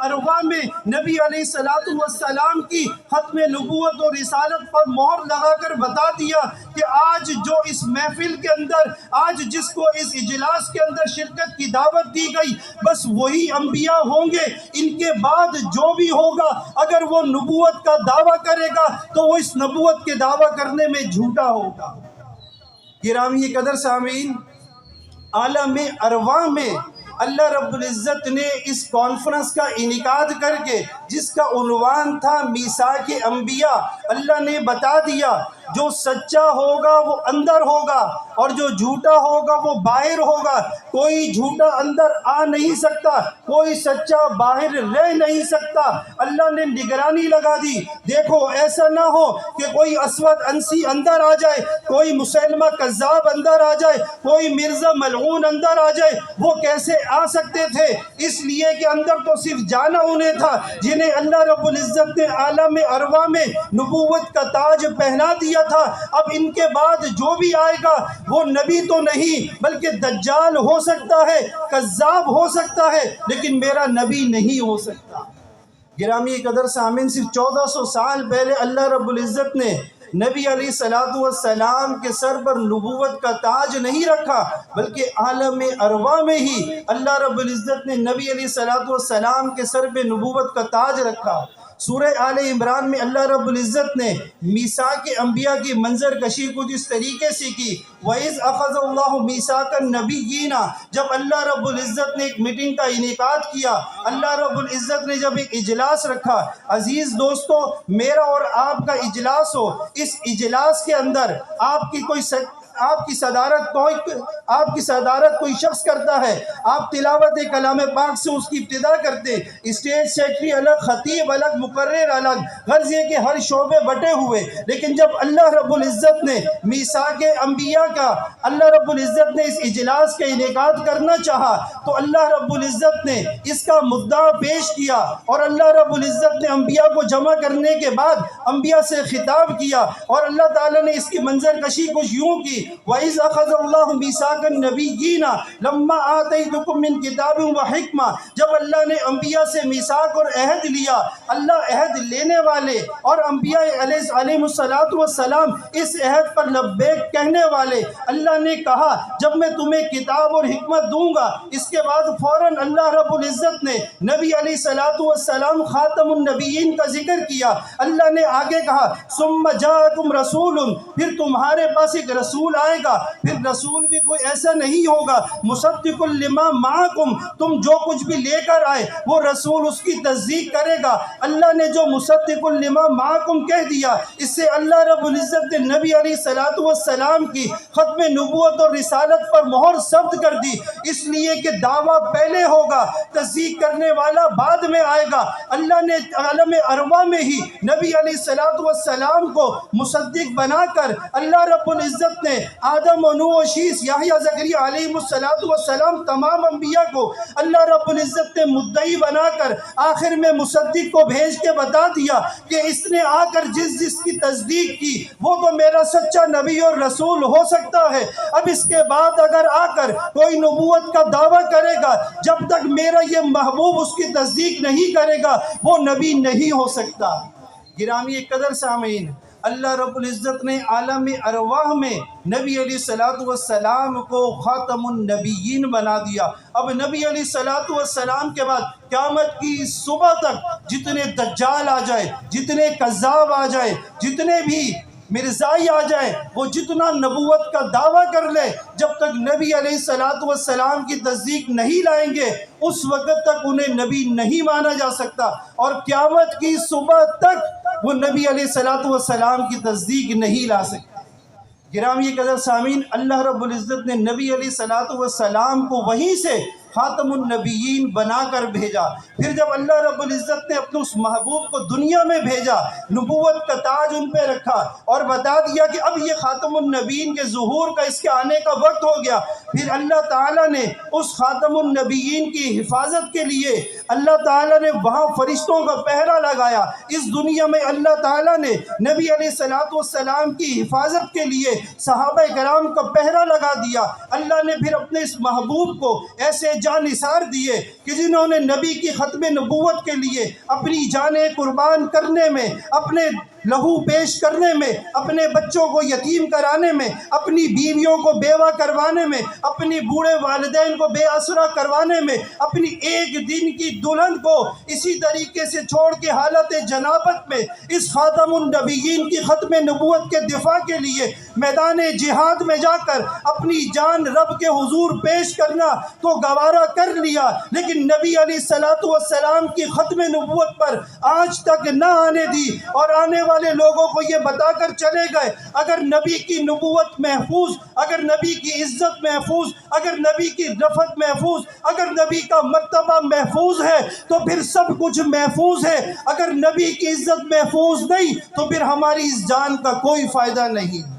ارواح میں نبی علیہ السلام کی ختم نبوت اور رسالت پر مہر لگا کر بتا دیا کہ آج جو اس محفل کے اندر، آج جس کو اس اجلاس کے اندر شرکت کی دعوت دی گئی، بس وہی انبیاء ہوں گے۔ ان کے بعد جو بھی ہوگا اگر وہ نبوت کا دعویٰ کرے گا تو وہ اس نبوت کے دعویٰ کرنے میں جھوٹا ہوگا۔ گرامی قدر سامعین، عالم ارواح میں اللہ رب العزت نے اس کانفرنس کا انعقاد کر کے، جس کا عنوان تھا میثاق انبیاء، اللہ نے بتا دیا جو سچا ہوگا وہ اندر ہوگا اور جو جھوٹا ہوگا وہ باہر ہوگا۔ کوئی جھوٹا اندر آ نہیں سکتا، کوئی سچا باہر رہ نہیں سکتا۔ اللہ نے نگرانی لگا دی، دیکھو ایسا نہ ہو کہ کوئی اسود انسی اندر آ جائے، کوئی مسلمہ کذاب اندر آ جائے، کوئی مرزا ملعون اندر آ جائے۔ وہ کیسے آ سکتے تھے؟ اس لیے کہ اندر تو صرف جانا انہیں تھا جنہیں اللہ رب العزت نے عالم ارواح میں نبوت کا تاج پہنا دیا تھا۔ اب ان کے بعد جو بھی آئے گا وہ نبی تو نہیں بلکہ دجال ہو سکتا ہے، کذاب ہو سکتا ہے، لیکن میرا نبی نہیں ہو سکتا۔ گرامی قدر سامعین، صرف 1400 سال پہلے اللہ رب العزت نے نبی علیہ السلام کے سر پر نبوت کا تاج نہیں رکھا، بلکہ عالم ارواح میں ہی اللہ رب العزت نے نبی علیہ السلام کے سر پہ نبوت کا تاج رکھا۔ سورہ آل عمران میں اللہ رب العزت نے میثاق انبیاء کی منظر کشی کچھ اس طریقے سے کی، وَإِذْ أَخَذَ اللَّهُ مِيثَاقَ النَّبِيِّينَ۔ جب اللہ رب العزت نے ایک میٹنگ کا انعقاد کیا، اللہ رب العزت نے جب ایک اجلاس رکھا، عزیز دوستو، میرا اور آپ کا اجلاس ہو، اس اجلاس کے اندر آپ کی صدارت کوئی شخص کرتا ہے، آپ تلاوت کلام پاک سے اس کی ابتدا کرتے، اسٹیج سیکٹری الگ، خطیب الگ، مقرر الگ، غرض یہ کہ ہر شعبے بٹے ہوئے۔ لیکن جب اللہ رب العزت نے میثاق انبیاء کا، اللہ رب العزت نے اس اجلاس کا انعقاد کرنا چاہا تو اللہ رب العزت نے اس کا مدعا پیش کیا، اور اللہ رب العزت نے انبیاء کو جمع کرنے کے بعد انبیاء سے خطاب کیا، اور اللہ تعالیٰ نے اس کی منظر کشی کچھ یوں کی، وَإِذْ أَخَذَ اللَّهُ مِيثَاقَ النَّبِيِّينَ لَمَّا آتَيْتُكُم مِّن كِتَابٍ وَحِكْمَةٍ۔ جب اللہ نے انبیاء سے میثاق اور عہد لیا، اللہ عہد لینے والے اور انبیاء علیہ السلام اس عہد پر لبیک کہنے والے، اللہ نے کہا جب میں تمہیں کتاب اور حکمت دوں گا۔ اس کے بعد فوراً اللہ رب العزت نے نبی علیہ السلام خاتم النبیین کا ذکر کیا۔ اللہ نے آگے کہا ثم جاءکم رسول، پھر تمہارے پاس ایک رسول آئے گا، پھر رسول بھی کوئی ایسا نہیں ہوگا، مصدق لما معکم، تم جو کچھ بھی لے کر آئے وہ رسول اس کی تصدیق کرے گا۔ اللہ نے جو مصدق لما معکم کہہ دیا، اس سے اللہ رب العزت نے نبی علیہ السلام کی ختم نبوت اور رسالت پر مہر ثبت کر دی، اس لیے کہ دعویٰ پہلے ہوگا، تصدیق کرنے والا بعد میں آئے گا۔ اللہ نے عالم ارواح میں ہی نبی علیہ السلام کو مصدق بنا کر اللہ رب العزت نے آدم و نوح و شیس، یحییٰ، زکریا علیہ السلام تمام انبیاء کو اللہ رب العزت نے مدعی بنا کر آخر میں مصدق کو بھیج کے بتا دیا کہ اس نے آ کر جس کی تصدیق کی وہ تو میرا سچا نبی اور رسول ہو سکتا ہے۔ اب اس کے بعد اگر آ کر کوئی نبوت کا دعویٰ کرے گا، جب تک میرا یہ محبوب اس کی تصدیق نہیں کرے گا وہ نبی نہیں ہو سکتا۔ گرامی قدر سامعین، اللہ رب العزت نے عالم ارواح میں نبی علیہ السلام کو خاتم النبیین بنا دیا۔ اب نبی علیہ السلام کے بعد قیامت کی صبح تک جتنے دجال آ جائے، جتنے کذاب آ جائے، جتنے بھی مرزائی آ جائے، وہ جتنا نبوت کا دعویٰ کر لے، جب تک نبی علیہ السلام کی تصدیق نہیں لائیں گے اس وقت تک انہیں نبی نہیں مانا جا سکتا، اور قیامت کی صبح تک وہ نبی علیہ السلام کی تصدیق نہیں لا سکتے۔ گرامی قدر سامعین، اللہ رب العزت نے نبی علیہ السلام کو وہیں سے خاتم النبیین بنا کر بھیجا۔ پھر جب اللہ رب العزت نے اپنے اس محبوب کو دنیا میں بھیجا، نبوت کا تاج ان پہ رکھا اور بتا دیا کہ اب یہ خاتم النبیین کے ظہور کا، اس کے آنے کا وقت ہو گیا۔ پھر اللہ تعالیٰ نے اس خاتم النبیین کی حفاظت کے لیے اللہ تعالیٰ نے وہاں فرشتوں کا پہرا لگایا۔ اس دنیا میں اللہ تعالیٰ نے نبی علیہ السلام کی حفاظت کے لیے صحابہ کرام کا پہرا لگا دیا۔ اللہ نے پھر اپنے اس محبوب کو ایسے جانثار دیے کہ جنہوں نے نبی کی ختم نبوت کے لیے اپنی جانیں قربان کرنے میں، اپنے لہو پیش کرنے میں، اپنے بچوں کو یتیم کرانے میں، اپنی بیویوں کو بیوہ کروانے میں، اپنی بوڑھے والدین کو بے آسرا کروانے میں، اپنی ایک دن کی دلہن کو اسی طریقے سے چھوڑ کے حالت جنابت میں اس خاتم النبیین کی ختم نبوت کے دفاع کے لیے میدان جہاد میں جا کر اپنی جان رب کے حضور پیش کرنا تو گوارا کر لیا، لیکن نبی علیہ السلام کی ختم نبوت پر آج تک نہ آنے دی، اور آنے والے لوگوں کو یہ بتا کر چلے گئے اگر نبی کی نبوت محفوظ، اگر نبی کی عزت محفوظ، اگر نبی کی رفعت محفوظ، اگر نبی کا مرتبہ محفوظ ہے تو پھر سب کچھ محفوظ ہے، اگر نبی کی عزت محفوظ نہیں تو پھر ہماری اس جان کا کوئی فائدہ نہیں۔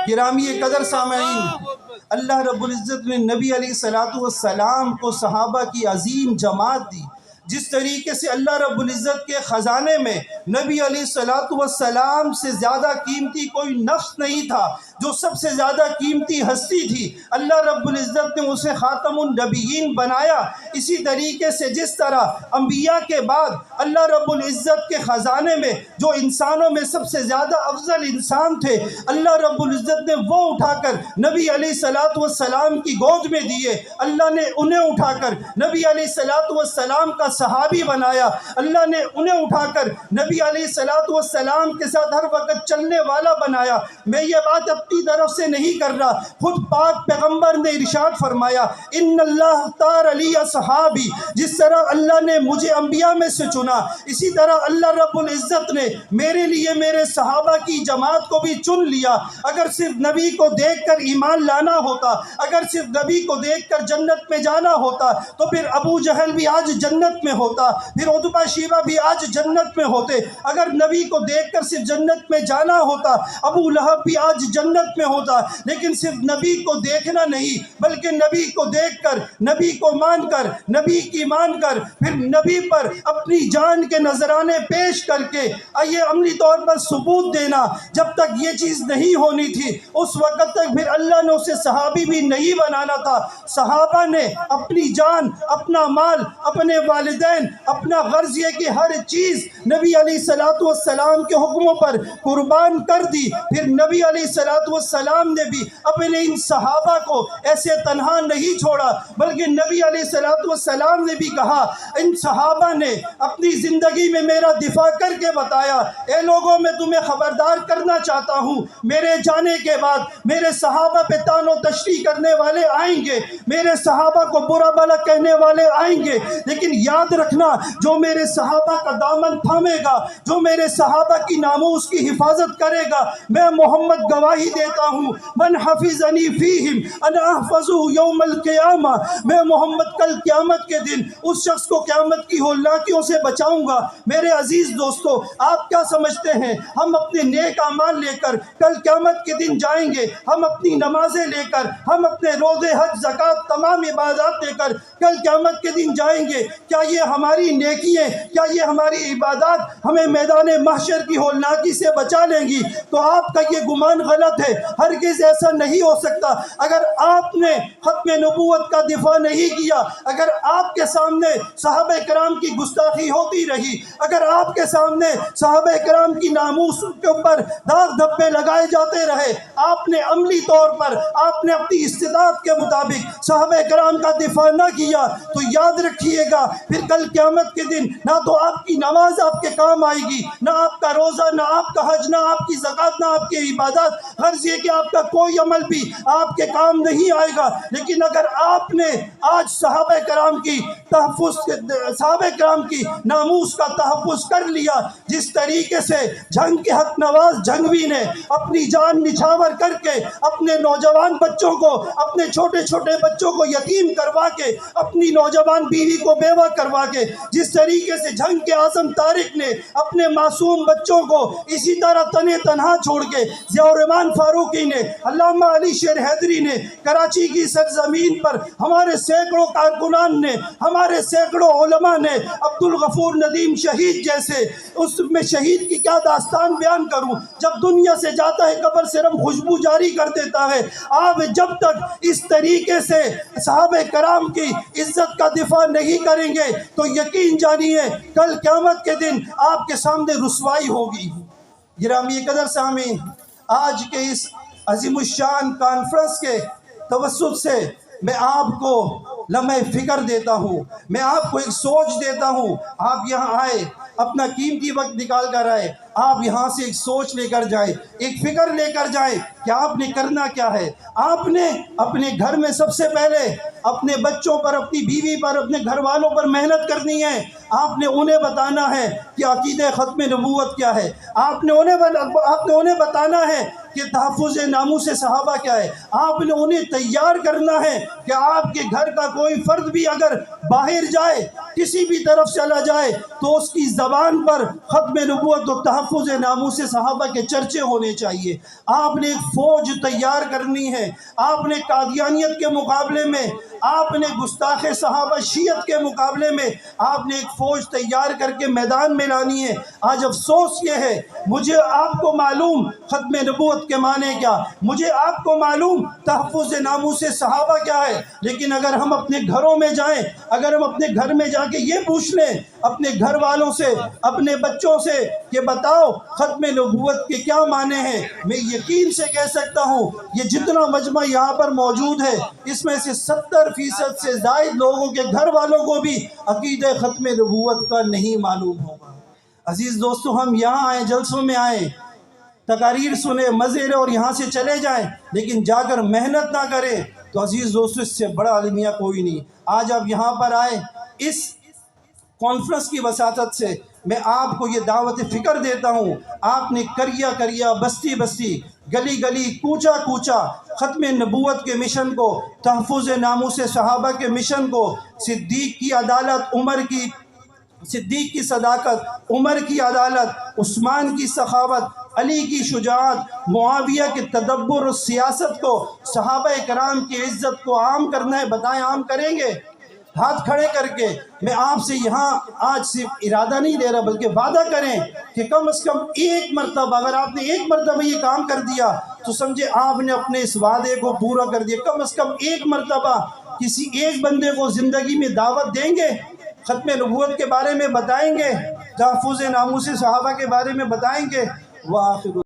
گرامی قدر سامعین، اللہ رب العزت نے نبی علیہ السلام کو صحابہ کی عظیم جماعت دی۔ جس طریقے سے اللہ رب العزت کے خزانے میں نبی علیہ السلام سے زیادہ قیمتی کوئی نفس نہیں تھا، جو سب سے زیادہ قیمتی ہستی تھی، اللہ رب العزت نے اسے خاتم النبیین بنایا۔ اسی طریقے سے جس طرح انبیاء کے بعد اللہ رب العزت کے خزانے میں جو انسانوں میں سب سے زیادہ افضل انسان تھے، اللہ رب العزت نے وہ اٹھا کر نبی علیہ السلام کی گود میں دیے۔ اللہ نے انہیں اٹھا کر نبی علیہ السلام کا صحابی بنایا۔ اللہ نے انہیں اٹھا کر نبی علیہ السلام کے ساتھ ہر وقت چلنے والا بنایا۔ میں یہ بات اپنی طرف سے نہیں کر رہا، خود پاک پیغمبر نے ارشاد فرمایا، ان اللہ اختار علی اصحابی، جس طرح اللہ نے مجھے انبیاء میں سے چنا، اسی طرح اللہ رب العزت نے میرے لیے میرے صحابہ کی جماعت کو بھی چن لیا۔ اگر صرف نبی کو دیکھ کر ایمان لانا ہوتا، اگر صرف نبی کو دیکھ کر جنت میں جانا ہوتا تو پھر ابو جہل بھی آج جنت میں ہوتا، پھر عتبہ شیبہ بھی آج جنت میں ہوتے۔ اگر نبی کو دیکھ کر صرف جنت میں جانا ہوتا، ابو لہب بھی آج جنت میں ہوتا، لیکن صرف نبی کو دیکھنا نہیں بلکہ نبی کو دیکھ کر، نبی کو مان کر، نبی کی مان کر، پھر نبی پر اپنی جان کے نذرانے پیش کر کے یہ عملی طور پر ثبوت دینا، جب تک یہ چیز نہیں ہونی تھی اس وقت تک پھر اللہ نے اسے صحابی بھی نہیں بنانا تھا۔ صحابہ نے اپنی جان، اپنا مال، اپنے والدین، اپنا غرض یہ کہ ہر چیز نبی علیہ السلام کے حکموں پر قربان کر دی۔ پھر نبی علیہ السلام نے بھی اپنے ان صحابہ کو ایسے تنہا نہیں چھوڑا، بلکہ نبی علیہ السلام نے بھی کہا، ان صحابہ نے اپنی زندگی میں میرا دفاع کر کے بتایا، اے لوگوں میں تمہیں خبردار کرنا چاہتا ہوں، میرے جانے کے بعد میرے صحابہ پہ تان و تشریح کرنے والے آئیں گے، میرے صحابہ کو برا بھلا کہنے والے آئیں گے، لیکن یاد رکھنا جو میرے صحابہ کا دامن تھامے گا، جو میرے صحابہ کی ناموس کی حفاظت کرے گا، میں محمد گواہی دیتا ہوں، من حفظنی فیہم انا احفظہ یوم القیامہ، میں محمد کل قیامت کے دن اس شخص کو قیامت کی ہولناکیوں سے بچاؤں گا۔ میرے عزیز دوستو، آپ کیا سمجھتے ہیں ہم اپنے نیک اعمال لے کر کل قیامت کے دن جائیں گے؟ ہم اپنی نمازیں لے کر، ہم اپنے روزے، حج، زکوٰۃ، تمام عبادات لے کر کل قیامت کے دن جائیں گے؟ کیا یہ ہماری نیکیاں، کیا یہ ہماری عبادات ہمیں میدان محشر کی ہولناکی سے بچا لیں گی؟ تو آپ کا یہ گمان غلط ہے، ہرگز ایسا نہیں ہو سکتا۔ اگر آپ نے ختم نبوت کا دفاع نہیں کیا، اگر آپ کے سامنے صحابہ کرام کی گستاخی ہوتی رہی، اگر آپ کے سامنے صحابہ کرام کی ناموس کے اوپر داغ دھبے لگائے جاتے رہے، آپ نے عملی طور پر آپ نے اپنی استطاعت کے مطابق صحابہ کرام کا دفاع نہ کیا، تو یاد رکھیے گا پھر کل قیامت کے دن نہ تو آپ کی نماز آپ کے کام آئے گی، نہ آپ کا روزہ، نہ آپ کا حج، نہ آپ کی زکوٰۃ، نہ آپ کی عبادات، غرض یہ کہ آپ کا کوئی عمل بھی آپ کے کام نہیں آئے گا۔ لیکن اگر آپ نے آج صحابہ کرام کی تحفظ، صحابہ کرام کی ناموس کا تحفظ کر لیا، جس طریقے سے جنگ کے حق نواز جنگوی نے اپنی جان نچھاور کر کے اپنے نوجوان بچوں کو، اپنے چھوٹے چھوٹے بچوں کو یتیم کروا کے، اپنی نوجوان بیوی کو بیوہ کر کروا کے جس طریقے سے جنگ کے اعظم طارق نے اپنے معصوم بچوں کو اسی طرح تنے تنہا چھوڑ کے ضیاء الرحمن فاروقی نے، علامہ علی شیر حیدری نے، کراچی کی سرزمین پر ہمارے سینکڑوں کارکنان نے، ہمارے سینکڑوں علماء نے، عبدالغفور ندیم شہید جیسے، اس میں شہید کی کیا داستان بیان کروں، جب دنیا سے جاتا ہے قبر سے رب خوشبو جاری کر دیتا ہے۔ آپ جب تک اس طریقے سے صحابہ کرام کی عزت کا دفاع نہیں کریں گے تو یقین جانیے کل قیامت کے دن آپ کے سامنے رسوائی ہوگی۔ گرامی قدر سامعین، آج کے اس عظیم الشان کانفرنس کے توسط سے میں آپ کو لمحہ فکر دیتا ہوں، میں آپ کو ایک سوچ دیتا ہوں۔ آپ یہاں آئے، اپنا قیمتی وقت نکال کر آئے، آپ یہاں سے ایک سوچ لے کر جائیں، ایک فکر لے کر جائیں کہ آپ نے کرنا کیا ہے۔ آپ نے اپنے گھر میں سب سے پہلے اپنے بچوں پر، اپنی بیوی پر، اپنے گھر والوں پر محنت کرنی ہے۔ آپ نے انہیں بتانا ہے کہ عقیدہ ختم نبوت کیا ہے، آپ نے انہیں بتانا ہے کہ تحفظ ناموس صحابہ کیا ہے، آپ نے انہیں تیار کرنا ہے کہ آپ کے گھر کا کوئی فرد بھی اگر باہر جائے، کسی بھی طرف چلا جائے تو اس کی زبان پر ختم نبوت و تحفظ ناموس صحابہ کے چرچے ہونے چاہیے۔ آپ نے ایک فوج تیار کرنی ہے، آپ نے قادیانیت کے مقابلے میں، آپ نے گستاخ صحابہ شیعت کے مقابلے میں آپ نے ایک فوج تیار کر کے میدان میں لانی ہے۔ آج افسوس یہ ہے، مجھے آپ کو معلوم ختم نبوت کے معنی کیا، مجھے آپ کو معلوم تحفظ ناموس صحابہ کیا ہے، لیکن اگر ہم اپنے گھروں میں جائیں، اگر ہم اپنے گھر میں جا کے یہ پوچھ لیں اپنے گھر والوں سے، اپنے بچوں سے کہ بتاؤ ختم نبوت کے کیا معنی ہیں، میں یقین سے کہہ سکتا ہوں یہ جتنا مجمع یہاں پر موجود ہے اس میں سے 70% سے زائد لوگوں کے گھر والوں کو بھی عقیدہ ختم نبوت کا نہیں معلوم ہوگا۔ عزیز دوستو، ہم یہاں آئیں، جلسوں میں آئیں، تقاریر سنیں، مزے لیں اور یہاں سے چلے جائیں، لیکن جا کر محنت نہ کریں تو عزیز دوستو اس سے بڑا المیہ کوئی نہیں۔ آج آپ یہاں پر آئے، اس کانفرنس کی وساطت سے میں آپ کو یہ دعوت فکر دیتا ہوں، آپ نے کریا کریا، بستی بستی، گلی گلی، کوچا کوچا ختم نبوت کے مشن کو، تحفظ ناموس صحابہ کے مشن کو، صدیق کی عدالت، صدیق کی صداقت، عمر کی عدالت، عثمان کی سخاوت، علی کی شجاعت، معاویہ کے تدبر و سیاست کو، صحابہ کرام کی عزت کو عام کرنا ہے۔ بتائیں عام کریں گے؟ ہاتھ کھڑے کر کے میں آپ سے یہاں آج صرف ارادہ نہیں دے رہا بلکہ وعدہ کریں کہ کم از کم ایک مرتبہ، اگر آپ نے ایک مرتبہ یہ کام کر دیا تو سمجھے آپ نے اپنے اس وعدے کو پورا کر دیا۔ کم از کم ایک مرتبہ کسی ایک بندے کو زندگی میں دعوت دیں گے، ختم نبوت کے بارے میں بتائیں گے، تحفظ ناموس صحابہ کے بارے میں بتائیں گے۔ وآخر